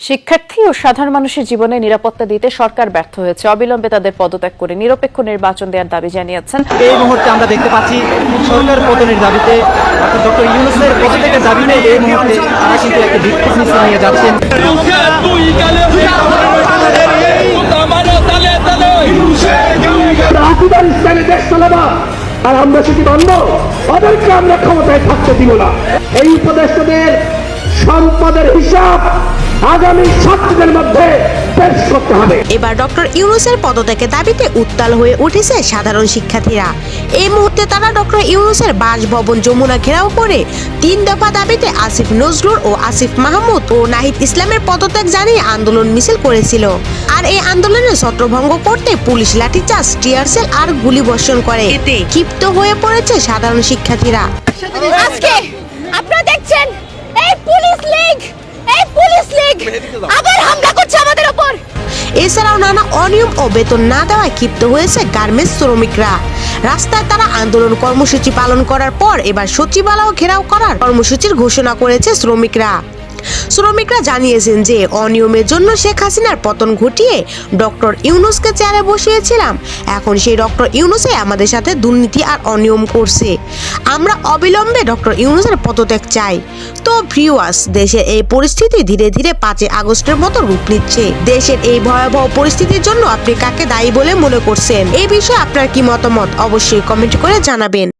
শিক্ষার্থী ও সাধারণ মানুষের জীবনে নিরাপত্তা দিতে সরকার ব্যর্থ হয়েছে। অবিলম্বে তাদের পদত্যাগ করে নিরপেক্ষ নির্বাচন দেওয়ার দাবি জানিয়েছেন। এই মুহূর্তে আমরা দেখতে পাচ্ছি সরকার পতনের দাবিতে অর্থাৎ ডক্টর ইউনূসের পদত্যাগের দাবিতে এই মুহূর্তে তারা কিন্তু একটা বিক্ষোভ মিছিল নিয়ে যাচ্ছেন। আর আমরা সেটি বন্ধ, ওদেরকে আমরা ক্ষমতায় থাকতে দিব না। এই উপদেষ্টাদের সম্পদের হিসাব আগামী 7 দিনের মধ্যে পেশ করতে হবে। এবার ডক্টর ইউনূসের পদত্যাগের দাবিতে উত্তাল হয়ে উঠেছে সাধারণ শিক্ষার্থীরা। এই মুহূর্তে তারা ডক্টর ইউনূসের বাসভবন যমুনা ঘেরাও করে 3 দফা দাবিতে আসিফ নজরুল ও আসিফ মাহমুদ ও নাহিদ ইসলামের পদত্যাগ জানিয়ে আন্দোলন মিছিল করেছিল। আর এই আন্দোলনের ছত্রভঙ্গ করতে পুলিশ লাঠিচার্জ, টিয়ারশেল আর গুলি বর্ষণ করে। এতে ক্ষিপ্ত হয়ে পড়েছে সাধারণ শিক্ষার্থীরা। আজকে আপনারা দেখছেন এই পুলিশ লীগ আবার হামলা করছে আমাদের উপর। এছাড়াও নানা অনিয়ম ও বেতন না দেওয়ায় ক্ষিপ্ত হয়েছে গার্মেন্টস শ্রমিকরা। রাস্তায় তারা আন্দোলন কর্মসূচি পালন করার পর এবার সচিবালয় ঘেরাও করার কর্মসূচির ঘোষণা করেছে শ্রমিকরা জানিয়েছেন যে অনিয়মের জন্য শেখ হাসিনার পতন ঘটিয়ে ডক্টর ইউনূসকে চেয়ারে বসিয়েছিলাম। এখন সেই ডক্টর ইউনূসই আমাদের সাথে দুর্নীতি আর অনিয়ম করছে। আমরা অবিলম্বে ডক্টর ইউনূসের পদত্যাগ চাই। তো ভিউয়ার্স, দেশের এই পরিস্থিতি ধীরে ধীরে 5 আগস্টের মতো রূপ নিচ্ছে। দেশের এই ভয়াবহ পরিস্থিতির জন্য আপনি কাকে দায়ী বলে মনে করছেন? এই বিষয়ে আপনার কি মতামত অবশ্যই কমেন্ট করে জানাবেন।